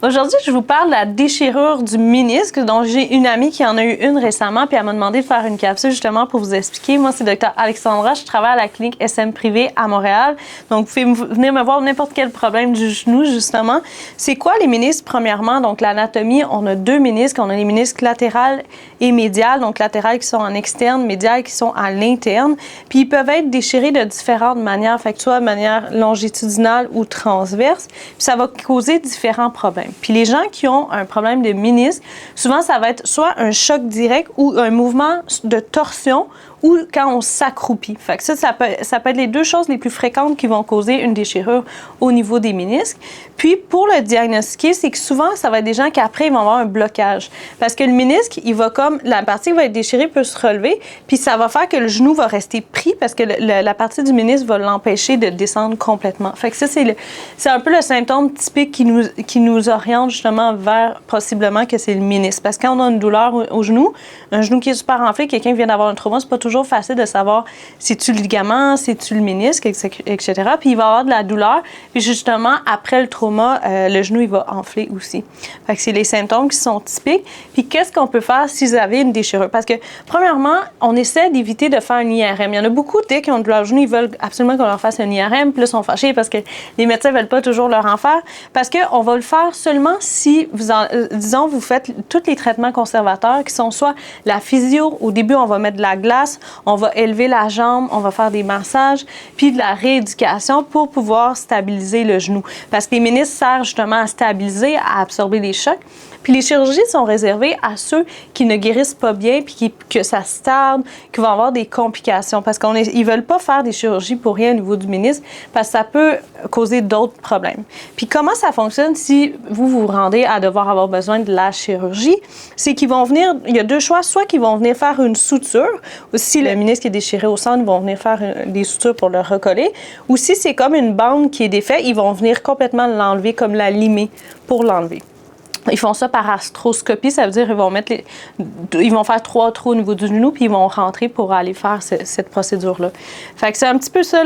Aujourd'hui, je vous parle de la déchirure du ménisque. Donc, j'ai une amie qui en a eu une récemment, puis elle m'a demandé de faire une capsule justement pour vous expliquer. Moi, c'est Dr. Alexandra. Je travaille à la clinique SM Privé à Montréal. Donc, vous pouvez venir me voir n'importe quel problème du genou, justement. C'est quoi les ménisques, premièrement? Donc, l'anatomie, on a deux ménisques. On a les ménisques latéral et médial. Donc, latéral qui sont en externe, médial qui sont à l'interne. Puis, ils peuvent être déchirés de différentes manières, fait que soit de manière longitudinale ou transverse. Puis, ça va causer différents problèmes. Puis les gens qui ont un problème de ménisque, souvent, ça va être soit un choc direct ou un mouvement de torsion ou quand on s'accroupit. Fait que ça peut être les deux choses les plus fréquentes qui vont causer une déchirure au niveau des ménisques. Puis, pour le diagnostiquer, c'est que souvent, ça va être des gens qui, après, ils vont avoir un blocage. Parce que le ménisque, il va comme, la partie qui va être déchirée peut se relever, puis ça va faire que le genou va rester pris parce que la partie du ménisque va l'empêcher de descendre complètement. Fait que ça, c'est un peu le symptôme typique qui nous oriente justement vers possiblement que c'est le ménisque. Parce que quand on a une douleur au genou, un genou qui est super enflé, quelqu'un qui vient d'avoir un trauma, c'est pas toujours facile de savoir c'est-tu le ligament, c'est-tu le ménisque, etc. Puis il va y avoir de la douleur. Puis justement, après le trauma, le genou, il va enfler aussi. Fait que c'est les symptômes qui sont typiques. Puis qu'est-ce qu'on peut faire si vous avez une déchirure? Parce que, premièrement, on essaie d'éviter de faire un IRM. Il y en a beaucoup, dès qu'ils ont de leur genou, ils veulent absolument qu'on leur fasse un IRM. Puis là, ils sont fâchés parce que les médecins ne veulent pas toujours leur en faire. Parce qu'on va le faire seulement si, disons, vous faites tous les traitements conservateurs qui sont soit la physio, au début, on va mettre de la glace, on va élever la jambe, on va faire des massages, puis de la rééducation pour pouvoir stabiliser le genou. Parce que les ménisques servent justement à stabiliser, à absorber les chocs. Puis les chirurgies sont réservées à ceux qui ne guérissent pas bien, puis que ça se tarde, qui vont avoir des complications. Parce qu'ils ne veulent pas faire des chirurgies pour rien au niveau du ménisque, parce que ça peut causer d'autres problèmes. Puis comment ça fonctionne si vous rendez à devoir avoir besoin de la chirurgie? C'est qu'ils vont venir, il y a deux choix, soit qu'ils vont venir faire une suture, ou si le ménisque est déchiré au centre, ils vont venir faire des sutures pour le recoller, ou si c'est comme une bande qui est défaite, ils vont venir complètement l'enlever, comme la limer pour l'enlever. Ils font ça par arthroscopie, ça veut dire ils vont faire 3 trous au niveau du genou, puis ils vont rentrer pour aller faire cette procédure-là. Fait que c'est un petit peu ça,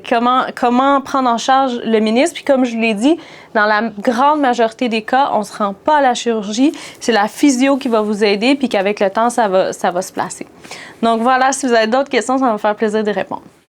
comment prendre en charge le ménisque. Puis comme je l'ai dit, dans la grande majorité des cas, on ne se rend pas à la chirurgie. C'est la physio qui va vous aider, puis qu'avec le temps, ça va se placer. Donc voilà, si vous avez d'autres questions, ça va me faire plaisir de répondre.